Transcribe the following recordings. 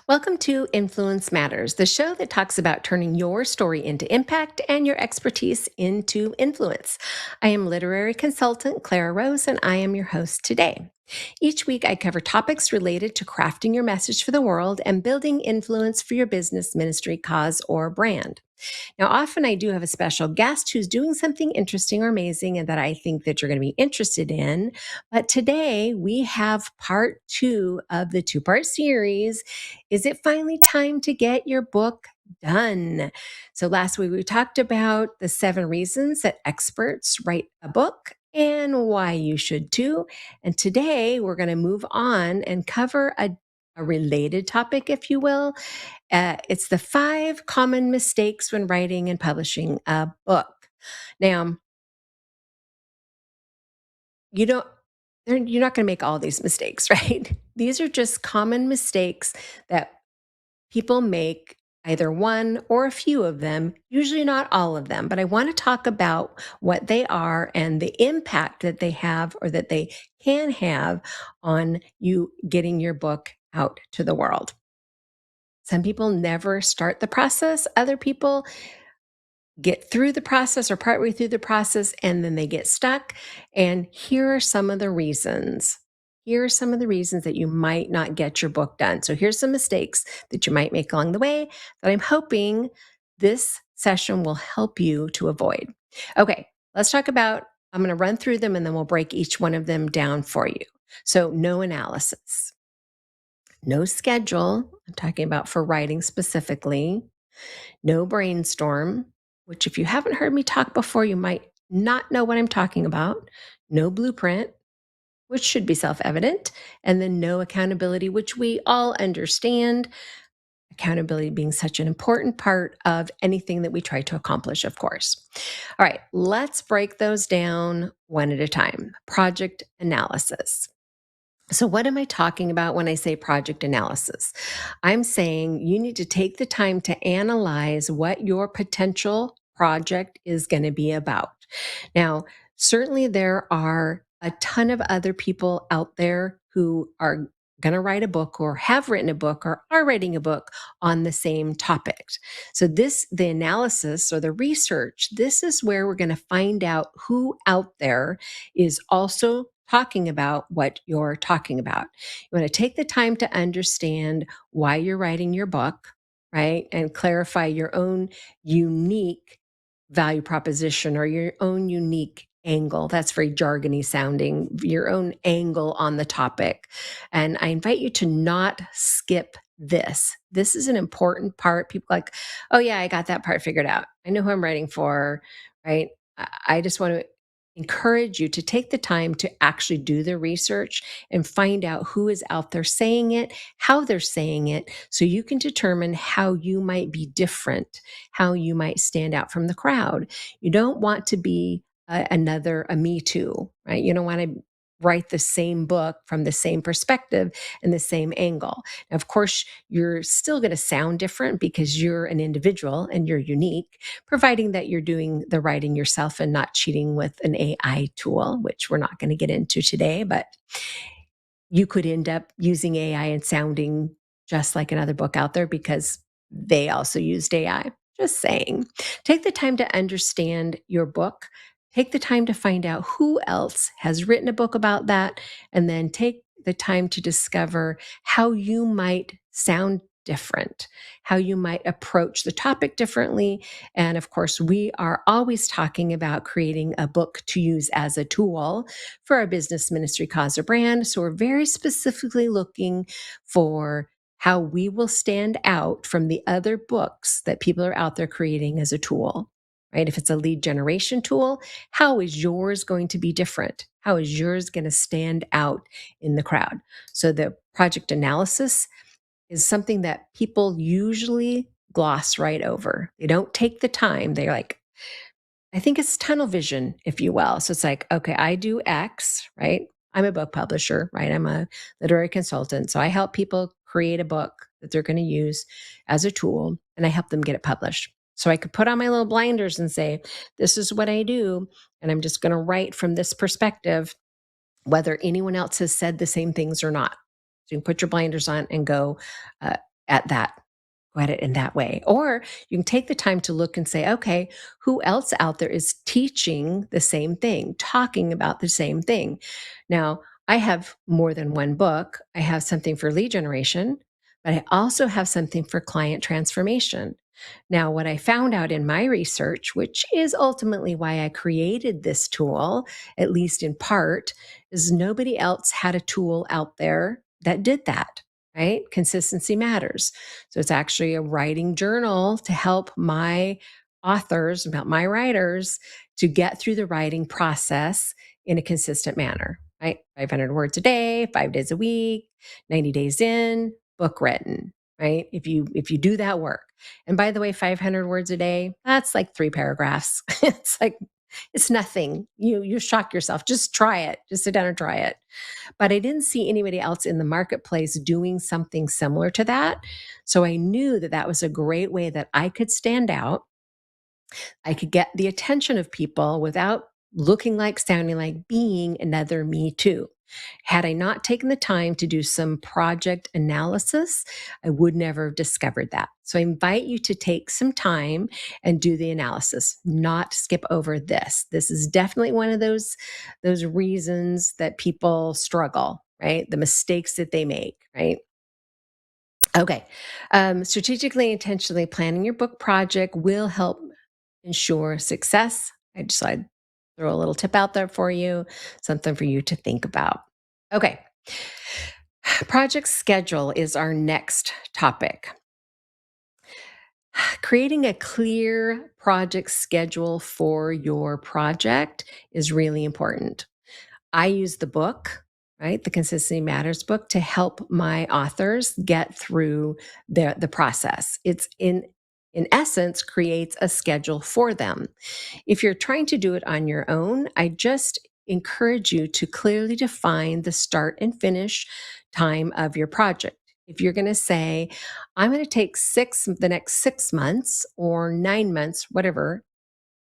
Welcome to Influence Matters, the show that talks about turning your story into impact and your expertise into influence. I am literary consultant Clara Rose, and I am your host today. Each week, I cover topics related to crafting your message for the world and building influence for your business, ministry, cause, or brand. Now, often I do have a special guest who's doing something interesting or amazing and that I think that you're going to be interested in. But today we have part two of the two-part series. Is it finally time to get your book done? So last week we talked about the 7 reasons that experts write a book and why you should too. And today we're going to move on and cover a related topic, if you will. It's the 5 common mistakes when writing and publishing a book. Now, you don't, you're not going to make all these mistakes, right? These are just common mistakes that people make, either one or a few of them, usually not all of them. But I want to talk about what they are and the impact that they have or that they can have on you getting your book out to the world. Some people never start the process. Other people get through the process or partway through the process and then they get stuck. And here are some of the reasons. Here are some of the reasons that you might not get your book done. So here's some mistakes that you might make along the way that I'm hoping this session will help you to avoid. Okay, let's talk about, I'm going to run through them and then we'll break each one of them down for you. So no analysis, no schedule. I'm talking about for writing specifically. No brainstorm, which if you haven't heard me talk before, you might not know what I'm talking about. No blueprint, which should be self-evident. And then no accountability, which we all understand. Accountability being such an important part of anything that we try to accomplish, of course. All right, let's break those down one at a time. Project analysis. So, what am I talking about when I say project analysis? I'm saying you need to take the time to analyze what your potential project is going to be about. Now, certainly there are a ton of other people out there who are going to write a book or have written a book or are writing a book on the same topic. So the analysis or the research, this is where we're going to find out who out there is also talking about what you're talking about. You want to take the time to understand why you're writing your book, right? And clarify your own unique value proposition or your own unique angle. That's very jargony sounding, your own angle on the topic. And I invite you to not skip this. This is an important part. People are like, oh yeah, I got that part figured out. I know who I'm writing for, right? I just want to encourage you to take the time to actually do the research and find out who is out there saying it, how they're saying it, so you can determine how you might be different, how you might stand out from the crowd. You don't want to be a me too, right? You don't want to write the same book from the same perspective and the same angle. Now, of course, you're still going to sound different because you're an individual and you're unique, providing that you're doing the writing yourself and not cheating with an AI tool, which we're not going to get into today, but you could end up using AI and sounding just like another book out there because they also used AI. Just saying. Take the time to understand your book. Take the time to find out who else has written a book about that, and then take the time to discover how you might sound different, how you might approach the topic differently. And of course, we are always talking about creating a book to use as a tool for our business, ministry, cause, or brand. So we're very specifically looking for how we will stand out from the other books that people are out there creating as a tool, right? If it's a lead generation tool, how is yours going to be different? How is yours going to stand out in the crowd? So the project analysis is something that people usually gloss right over. They don't take the time. They're like, I think it's tunnel vision, if you will. So it's like, okay, I do X, right? I'm a book publisher, right? I'm a literary consultant. So I help people create a book that they're going to use as a tool and I help them get it published. So I could put on my little blinders and say, this is what I do. And I'm just going to write from this perspective, whether anyone else has said the same things or not. So you can put your blinders on and go at that. Go at it in that way. Or you can take the time to look and say, okay, who else out there is teaching the same thing, talking about the same thing? Now, I have more than one book. I have something for lead generation, but I also have something for client transformation. Now, what I found out in my research, which is ultimately why I created this tool, at least in part, is nobody else had a tool out there that did that, right? Consistency matters. So it's actually a writing journal to help my authors, about my writers, to get through the writing process in a consistent manner, right? 500 words a day, 5 days a week, 90 days in, book written, right? If you do that work. And by the way, 500 words a day, that's like 3 paragraphs. It's nothing. You shock yourself. Just try it. Just sit down and try it. But I didn't see anybody else in the marketplace doing something similar to that. So I knew that that was a great way that I could stand out. I could get the attention of people without looking like, sounding like, being another me too. Had I not taken the time to do some project analysis, I would never have discovered that. So I invite you to take some time and do the analysis, not skip over this. This is definitely one of those reasons that people struggle, right? The mistakes that they make, right? Okay. Strategically, intentionally planning your book project will help ensure success. I'd throw a little tip out there for you, something for you to think about. Okay. Project schedule is our next topic. Creating a clear project schedule for your project is really important. I use the book, right? The Consistency Matters book to help my authors get through the process. It's in essence creates a schedule for them. If you're trying to do it on your own, I just encourage you to clearly define the start and finish time of your project. If you're going to say, I'm going to take the next 6 months or 9 months, whatever,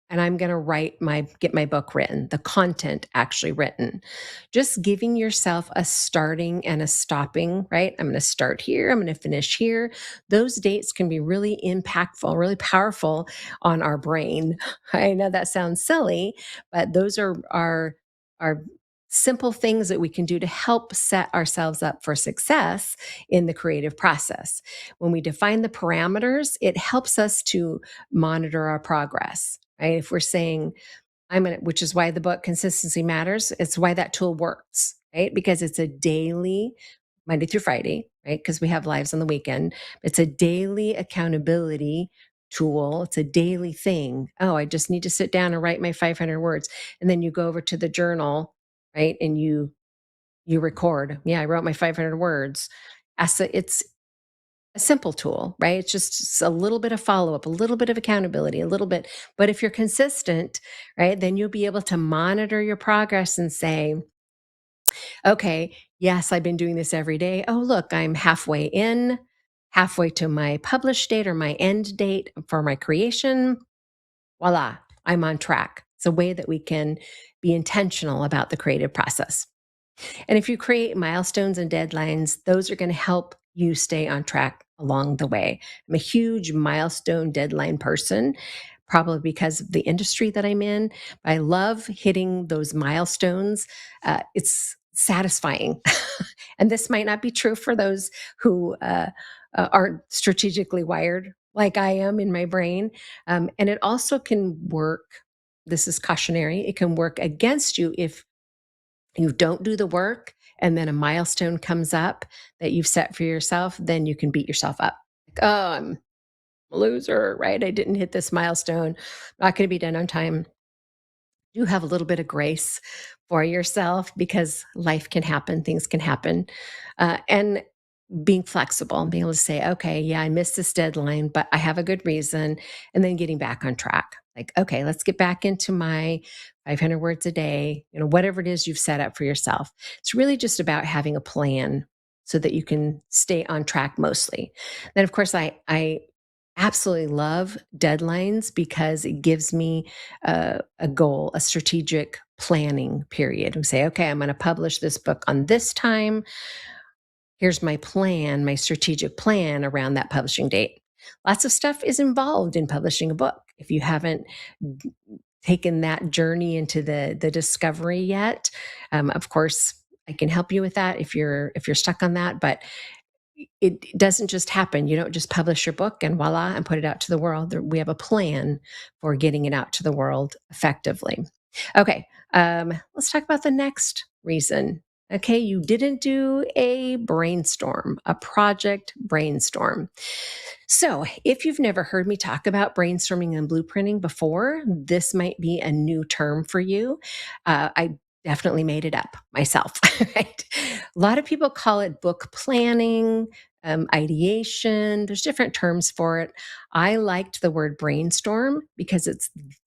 and I'm going to get my book written, the content actually written. Just giving yourself a starting and a stopping, right? I'm going to start here, I'm going to finish here. Those dates can be really impactful, really powerful on our brain. I know that sounds silly, but those are simple things that we can do to help set ourselves up for success in the creative process. When we define the parameters, it helps us to monitor our progress, right? If we're saying, which is why the book Consistency Matters, it's why that tool works, right? Because it's a daily, Monday through Friday, right? Because we have lives on the weekend. It's a daily accountability tool. It's a daily thing. Oh, I just need to sit down and write my 500 words. And then you go over to the journal, right? And you record. Yeah, I wrote my 500 words. It's a simple tool, right? It's just a little bit of follow up, a little bit of accountability, a little bit. But if you're consistent, right, then you'll be able to monitor your progress and say, okay, yes, I've been doing this every day. Oh, look, I'm halfway to my publish date or my end date for my creation. Voila, I'm on track. It's a way that we can be intentional about the creative process. And if you create milestones and deadlines, those are going to help you stay on track along the way. I'm a huge milestone deadline person, probably because of the industry that I'm in. I love hitting those milestones. It's satisfying. And this might not be true for those who aren't strategically wired like I am in my brain. And it also can work. This is cautionary. It can work against you if you don't do the work and then a milestone comes up that you've set for yourself, then you can beat yourself up. Like, oh, I'm a loser, right? I didn't hit this milestone. Not going to be done on time. You have a little bit of grace for yourself because life can happen, things can happen. And being flexible and being able to say, okay, yeah, I missed this deadline, but I have a good reason. And then getting back on track. Like, okay, let's get back into my 500 words a day, whatever it is you've set up for yourself. It's really just about having a plan so that you can stay on track mostly. Then, of course, I absolutely love deadlines because it gives me a goal, a strategic planning period. We say, okay, I'm going to publish this book on this time. Here's my plan, my strategic plan around that publishing date. Lots of stuff is involved in publishing a book. If you haven't taken that journey into the discovery yet, of course, I can help you with that if you're stuck on that. But it doesn't just happen. You don't just publish your book and voila and put it out to the world. We have a plan for getting it out to the world effectively. Okay, let's talk about the next reason. Okay, you didn't do a brainstorm, a project brainstorm. So, if you've never heard me talk about brainstorming and blueprinting before, this might be a new term for you. I definitely made it up myself, right? A lot of people call it book planning, ideation. There's different terms for it. I liked the word brainstorm because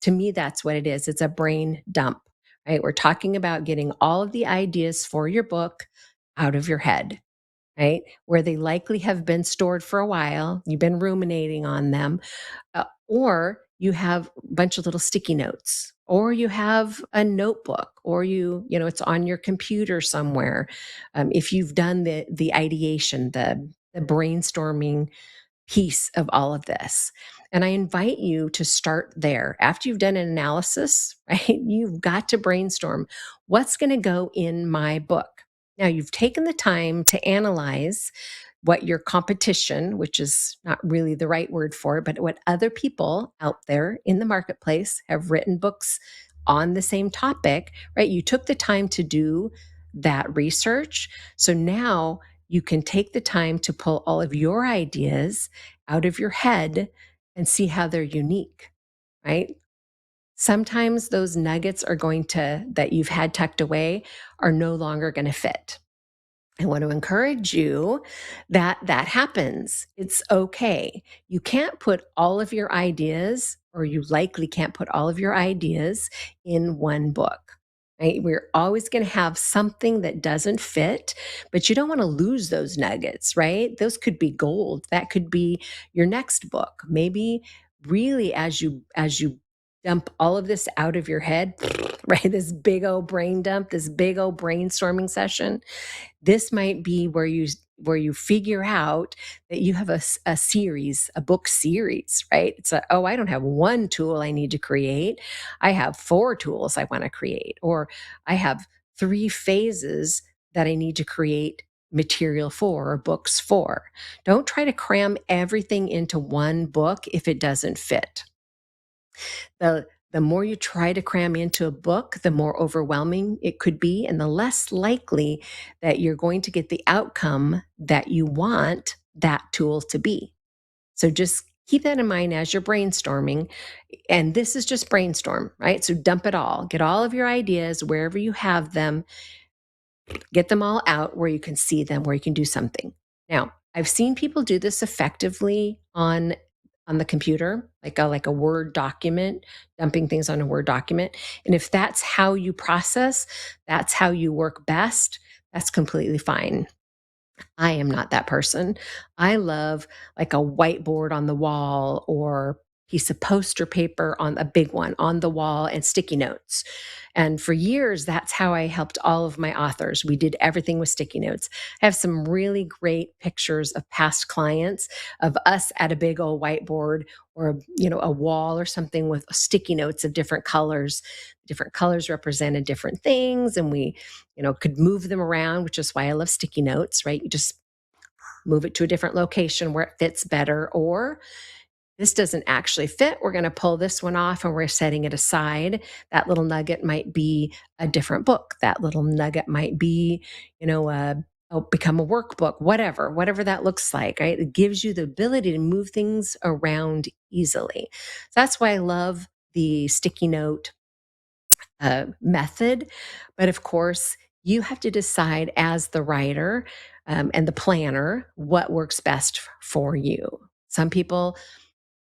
to me, that's what it is. It's a brain dump, right? We're talking about getting all of the ideas for your book out of your head, right? Where they likely have been stored for a while. You've been ruminating on them, or you have a bunch of little sticky notes, or you have a notebook, or it's on your computer somewhere. If you've done the ideation, the brainstorming piece of all of this. And I invite you to start there. After you've done an analysis, right? You've got to brainstorm what's going to go in my book. Now, you've taken the time to analyze what your competition, which is not really the right word for it, but what other people out there in the marketplace have written books on the same topic, right? You took the time to do that research. So now you can take the time to pull all of your ideas out of your head and see how they're unique, right? Sometimes those nuggets that you've had tucked away are no longer going to fit. I want to encourage you that that happens. It's okay. You can't put all of your ideas, or you likely can't put all of your ideas in one book. Right? We're always going to have something that doesn't fit, but you don't want to lose those nuggets, right? Those could be gold. That could be your next book. Maybe really as you dump all of this out of your head, right? This big old brain dump, this big old brainstorming session, this might be where you figure out that you have a series, a book series, right? I don't have one tool I need to create. I have 4 tools I want to create, or I have 3 phases that I need to create material for or books for. Don't try to cram everything into one book if it doesn't fit. The more you try to cram into a book, the more overwhelming it could be, and the less likely that you're going to get the outcome that you want that tool to be. So just keep that in mind as you're brainstorming. And this is just brainstorm, right? So dump it all, get all of your ideas wherever you have them, get them all out where you can see them, where you can do something. Now, I've seen people do this effectively on the computer, like a Word document, dumping things on a Word document. And if that's how you process, that's how you work best, that's completely fine. I am not that person. I love like a whiteboard on the wall, or piece of poster paper on a big one on the wall, and sticky notes. And for years, that's how I helped all of my authors. We did everything with sticky notes. I have some really great pictures of past clients of us at a big old whiteboard, or a wall or something with sticky notes of different colors. Different colors represented different things, and we could move them around, which is why I love sticky notes, right? You just move it to a different location where it fits better, or this doesn't actually fit. We're going to pull this one off and we're setting it aside. That little nugget might be a different book. That little nugget might be, become a workbook, whatever that looks like, right? It gives you the ability to move things around easily. So that's why I love the sticky note method. But of course, you have to decide as the writer and the planner what works best for you. Some people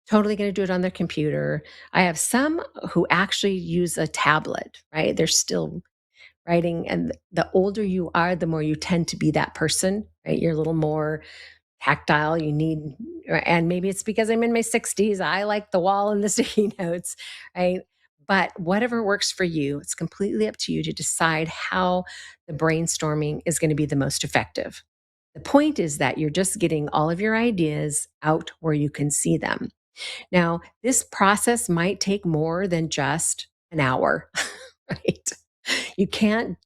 totally going to do it on their computer. I have some who actually use a tablet, right? They're still writing. And the older you are, the more you tend to be that person, right? You're a little more tactile. And maybe it's because I'm in my 60s. I like the wall and the sticky notes, right? But whatever works for you, it's completely up to you to decide how the brainstorming is going to be the most effective. The point is that you're just getting all of your ideas out where you can see them. Now, this process might take more than just an hour, right? You can't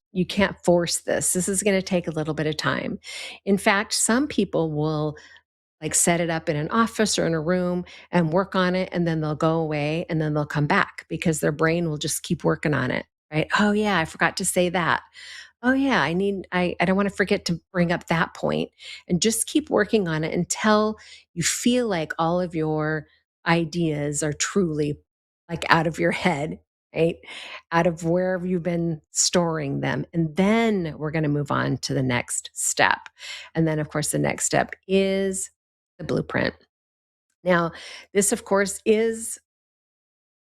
force this. This is going to take a little bit of time. In fact, some people will like set it up in an office or in a room and work on it, and then they'll go away and then they'll come back because their brain will just keep working on it, right? Oh yeah, I forgot to say that. Oh yeah, I don't want to forget to bring up that point, and just keep working on it until you feel like all of your ideas are truly like out of your head, right? Out of wherever you've been storing them. And then we're going to move on to the next step. And then of course the next step is the blueprint. Now, this of course is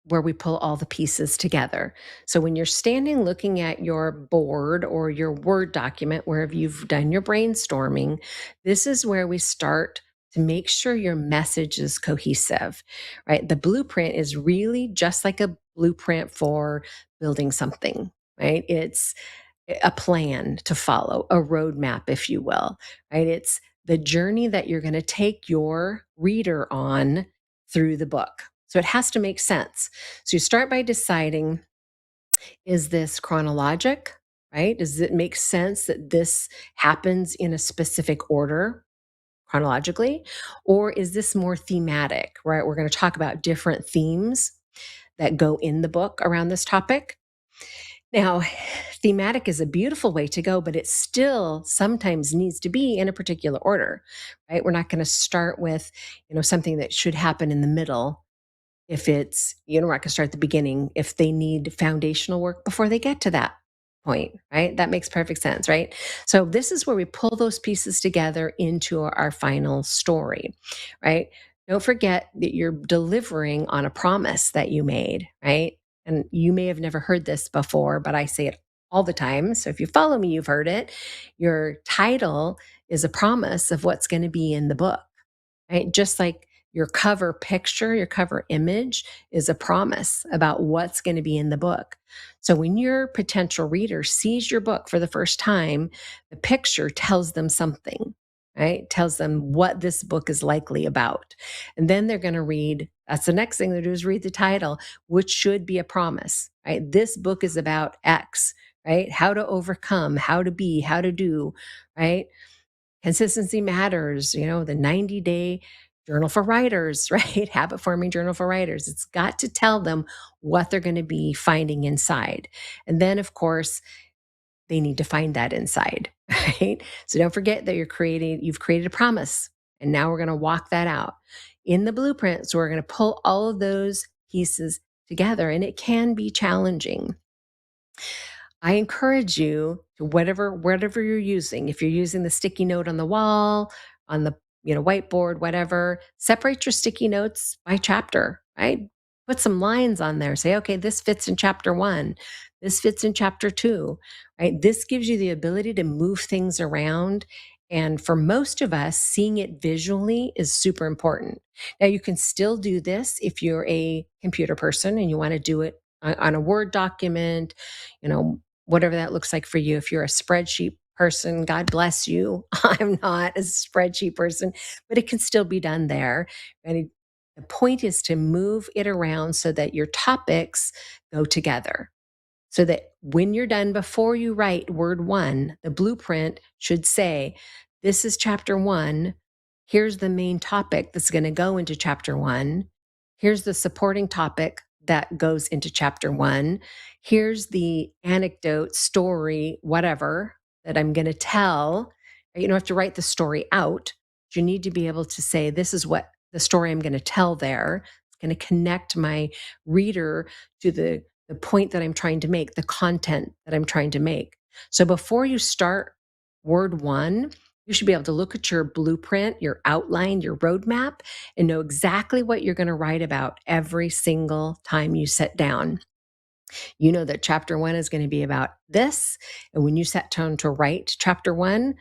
where we pull all the pieces together. So when you're standing looking at your board or your Word document, wherever you've done your brainstorming, this is where we start to make sure your message is cohesive, right? The blueprint is really just like a blueprint for building something, right? It's a plan to follow, a roadmap, if you will, right? It's the journey that you're going to take your reader on through the book. So it has to make sense. So you start by deciding, is this chronologic, right? Does it make sense that this happens in a specific order chronologically? Or is this more thematic, right? We're going to talk about different themes that go in the book around this topic. Now, thematic is a beautiful way to go, but it still sometimes needs to be in a particular order, right? We're not going to start with, something that should happen in the middle if it's, we're not going to start at the beginning if they need foundational work before they get to that point, right? That makes perfect sense, right? So this is where we pull those pieces together into our final story, right? Don't forget that you're delivering on a promise that you made, right? And you may have never heard this before, but I say it all the time. So if you follow me, you've heard it. Your title is a promise of what's going to be in the book, right? Just like your cover picture, your cover image is a promise about what's going to be in the book. So when your potential reader sees your book for the first time, the picture tells them something, right? Tells them what this book is likely about. And then they're going to read, that's the next thing they do is read the title, which should be a promise, right? This book is about X, right? How to overcome, how to be, how to do, right? Consistency matters, the 90-day journal for writers, right? Habit forming journal for writers. It's got to tell them what they're going to be finding inside. And then, of course, they need to find that inside, right? So don't forget that you've created a promise. And now we're going to walk that out in the blueprint. So we're going to pull all of those pieces together, and it can be challenging. I encourage you to whatever you're using. If you're using the sticky note on the wall, on the whiteboard, whatever, separate your sticky notes by chapter, right? Put some lines on there. Say, okay, this fits in chapter 1. This fits in chapter 2, right? This gives you the ability to move things around. And for most of us, seeing it visually is super important. Now, you can still do this if you're a computer person and you want to do it on a Word document, whatever that looks like for you. If you're a spreadsheet person, God bless you. I'm not a spreadsheet person, but it can still be done there. And the point is to move it around so that your topics go together. So that when you're done, before you write word 1, the blueprint should say, this is chapter 1. Here's the main topic that's going to go into chapter 1. Here's the supporting topic that goes into chapter 1. Here's the anecdote, story, whatever that I'm going to tell. You don't have to write the story out. But you need to be able to say, this is what the story I'm going to tell there. It's going to connect my reader to the point that I'm trying to make, the content that I'm trying to make. So before you start word 1, you should be able to look at your blueprint, your outline, your roadmap, and know exactly what you're going to write about every single time you sit down. You know that chapter 1 is going to be about this. And when you sit down to write chapter 1,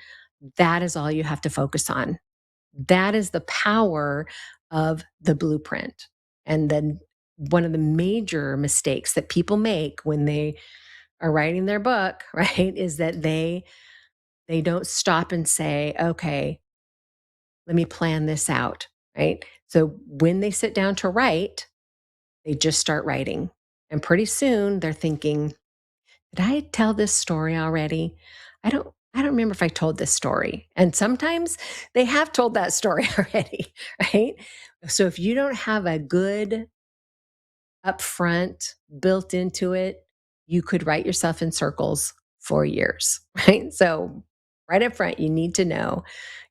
that is all you have to focus on. That is the power of the blueprint. And then one of the major mistakes that people make when they are writing their book, right, is that they They don't stop and say, okay, let me plan this out, right? So when they sit down to write, they just start writing. And pretty soon they're thinking, did I tell this story already? I don't remember if I told this story. And sometimes they have told that story already, right? So if you don't have a good upfront built into it, you could write yourself in circles for years, right? So right up front, you need to know,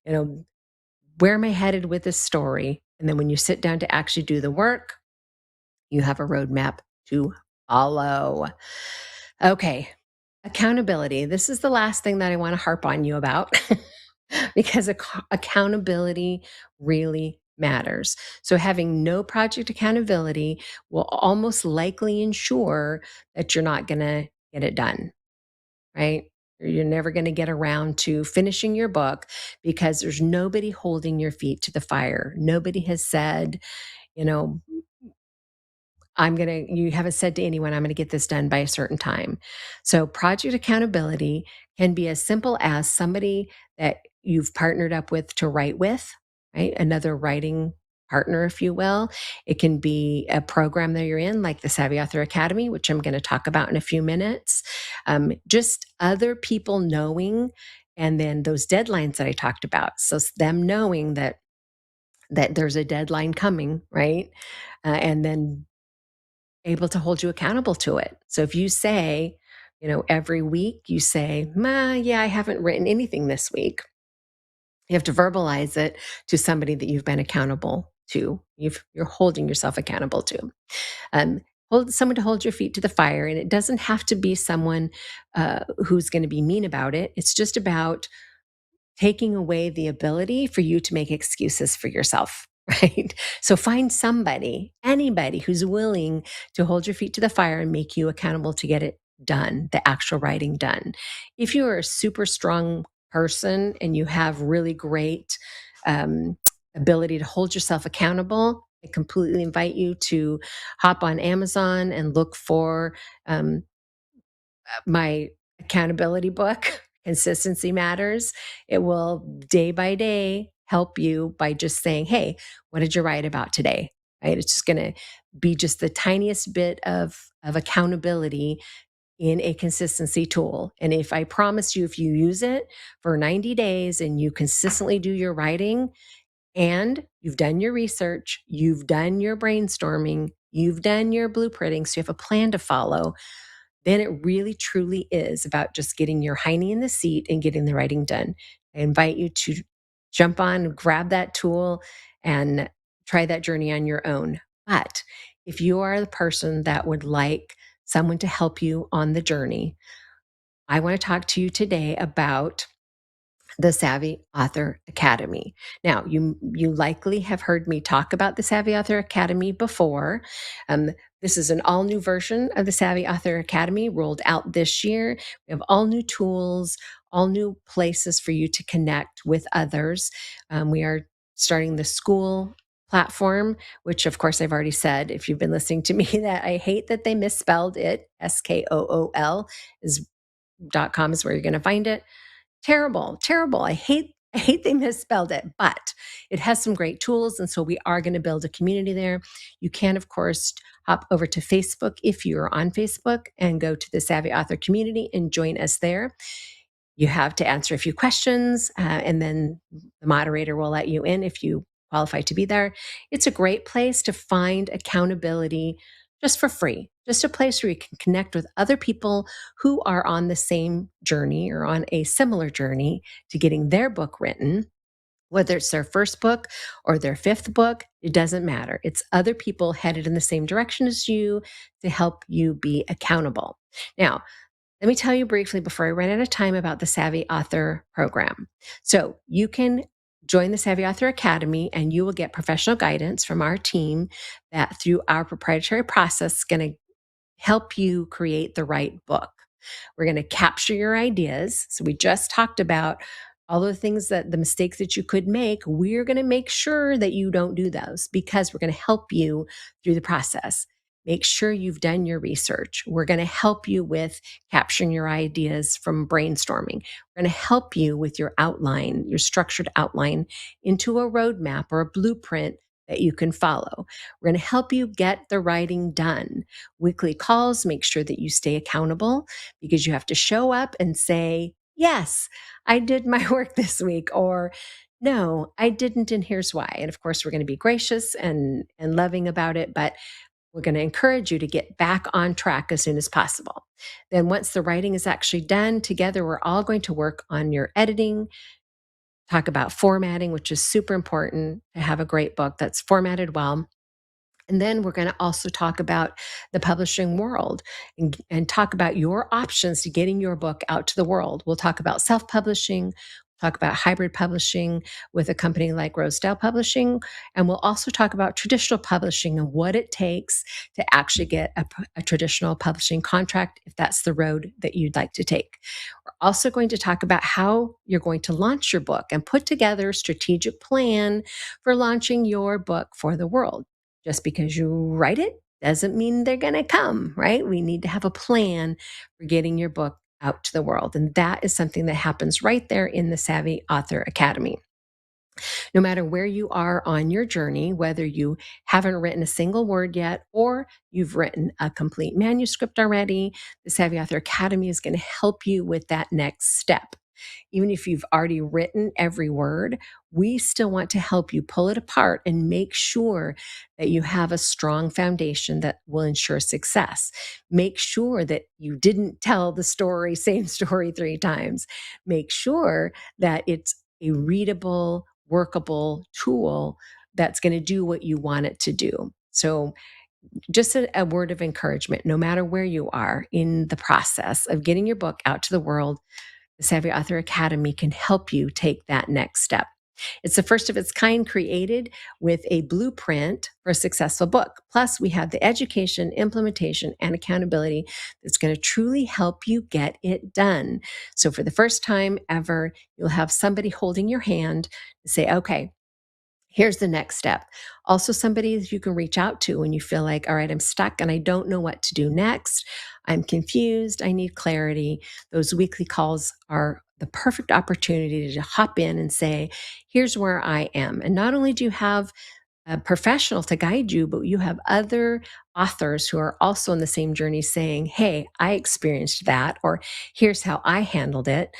you know, where am I headed with this story? And then when you sit down to actually do the work, you have a roadmap to follow. Okay, accountability. This is the last thing that I want to harp on you about because accountability really matters. So, having no project accountability will almost likely ensure that you're not going to get it done, right? You're never going to get around to finishing your book because there's nobody holding your feet to the fire. Nobody has said, you know, you haven't said to anyone, I'm going to get this done by a certain time. So, project accountability can be as simple as somebody that you've partnered up with to write with, right? Another writing partner, if you will. It can be a program that you're in, like the Savvy Author Academy, which I'm going to talk about in a few minutes. Just other people knowing, and then those deadlines that I talked about. So, them knowing that there's a deadline coming, right? And then able to hold you accountable to it. So if you say, every week you say, yeah, I haven't written anything this week, you have to verbalize it to somebody that you've been accountable to. You're holding yourself accountable to. Hold someone to hold your feet to the fire. And it doesn't have to be someone who's going to be mean about it. It's just about taking away the ability for you to make excuses for yourself, right? So find somebody, anybody who's willing to hold your feet to the fire and make you accountable to get it done, the actual writing done. If you are a super strong person and you have really great ability to hold yourself accountable, I completely invite you to hop on Amazon and look for my accountability book, Consistency Matters. It will day by day help you by just saying, hey, what did you write about today? Right? It's just going to be just the tiniest bit of accountability in a consistency tool. And if I promise you, if you use it for 90 days and you consistently do your writing and you've done your research, you've done your brainstorming, you've done your blueprinting, so you have a plan to follow, then it really truly is about just getting your hiney in the seat and getting the writing done. I invite you to jump on, grab that tool, and try that journey on your own. But if you are the person that would like someone to help you on the journey, I want to talk to you today about the Savvy Author Academy. Now, you likely have heard me talk about the Savvy Author Academy before. This is an all new version of the Savvy Author Academy rolled out this year. We have all new tools, all new places for you to connect with others. We are starting the school platform, which of course I've already said, if you've been listening to me, that I hate that they misspelled it. SKOOL is .com is where you're going to find it. Terrible, terrible. I hate they misspelled it, but it has some great tools. And so we are going to build a community there. You can, of course, hop over to Facebook if you're on Facebook and go to the Savvy Author community and join us there. You have to answer a few questions, and then the moderator will let you in if you qualify to be there. It's a great place to find accountability just for free, just a place where you can connect with other people who are on the same journey or on a similar journey to getting their book written. Whether it's their first book or their fifth book, it doesn't matter. It's other people headed in the same direction as you to help you be accountable. Now, let me tell you briefly before I run out of time about the Savvy Author program. So you can join the Savvy Author Academy and you will get professional guidance from our team that through our proprietary process is going to help you create the right book. We're going to capture your ideas. So we just talked about all the things the mistakes that you could make. We're going to make sure that you don't do those because we're going to help you through the process. make sure you've done your research. We're going to help you with capturing your ideas from brainstorming. We're going to help you with your outline, your structured outline into a roadmap or a blueprint that you can follow. We're going to help you get the writing done. Weekly calls, make sure that you stay accountable because you have to show up and say, yes, I did my work this week, or no, I didn't, and here's why. And of course, we're going to be gracious and loving about it, but we're going to encourage you to get back on track as soon as possible. Then once the writing is actually done, together we're all going to work on your editing, talk about formatting, which is super important to have a great book that's formatted well. And then we're going to also talk about the publishing world and talk about your options to getting your book out to the world. We'll talk about self-publishing, talk about hybrid publishing with a company like RoseDale Publishing, and we'll also talk about traditional publishing and what it takes to actually get a traditional publishing contract if that's the road that you'd like to take. We're also going to talk about how you're going to launch your book and put together a strategic plan for launching your book for the world. Just because you write it doesn't mean they're going to come, right? We need to have a plan for getting your book out to the world. And that is something that happens right there in the Savvy Author Academy. No matter where you are on your journey, whether you haven't written a single word yet or you've written a complete manuscript already, the Savvy Author Academy is going to help you with that next step. Even if you've already written every word, we still want to help you pull it apart and make sure that you have a strong foundation that will ensure success. Make sure that you didn't tell the same story 3 times. Make sure that it's a readable, workable tool that's going to do what you want it to do. So just a word of encouragement, no matter where you are in the process of getting your book out to the world, the Savvy Author Academy can help you take that next step. It's the first of its kind created with a blueprint for a successful book. Plus, we have the education, implementation, and accountability that's going to truly help you get it done. So for the first time ever, you'll have somebody holding your hand to say, okay, here's the next step. Also, somebody that you can reach out to when you feel like, all right, I'm stuck and I don't know what to do next. I'm confused. I need clarity. Those weekly calls are the perfect opportunity to hop in and say, here's where I am. And not only do you have a professional to guide you, but you have other authors who are also on the same journey saying, hey, I experienced that, or here's how I handled it.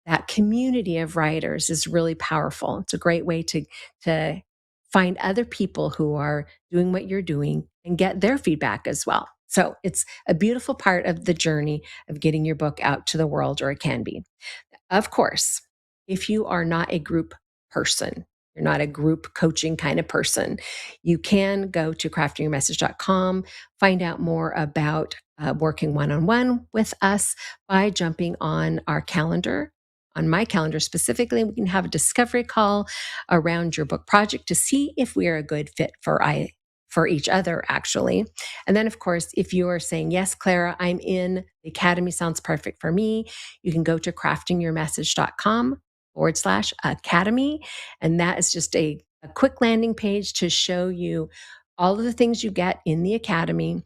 That community of writers is really powerful. It's a great way to find other people who are doing what you're doing and get their feedback as well. So it's a beautiful part of the journey of getting your book out to the world, or it can be. Of course, if you are not a group person, you're not a group coaching kind of person, you can go to craftingyourmessage.com, find out more about working one-on-one with us by jumping on our calendar. On my calendar specifically, we can have a discovery call around your book project to see if we are a good fit for each other, actually. And then, of course, if you are saying, yes, Clara, I'm in, the Academy sounds perfect for me, you can go to craftingyourmessage.com/academy. And that is just a quick landing page to show you all of the things you get in the Academy.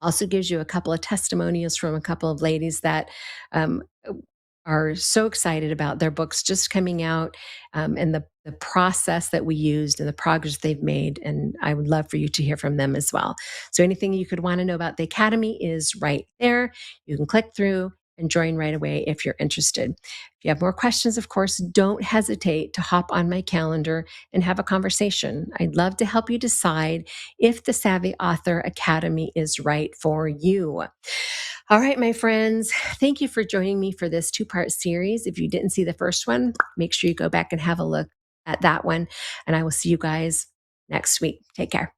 Also gives you a couple of testimonials from a couple of ladies that um, are so excited about their books just coming out, and the process that we used and the progress they've made. And I would love for you to hear from them as well. So anything you could want to know about the Academy is right there. You can click through and join right away if you're interested. If you have more questions, of course, don't hesitate to hop on my calendar and have a conversation. I'd love to help you decide if the Savvy Author Academy is right for you. All right, my friends, thank you for joining me for this 2-part series. If you didn't see the first one, make sure you go back and have a look at that one. And I will see you guys next week. Take care.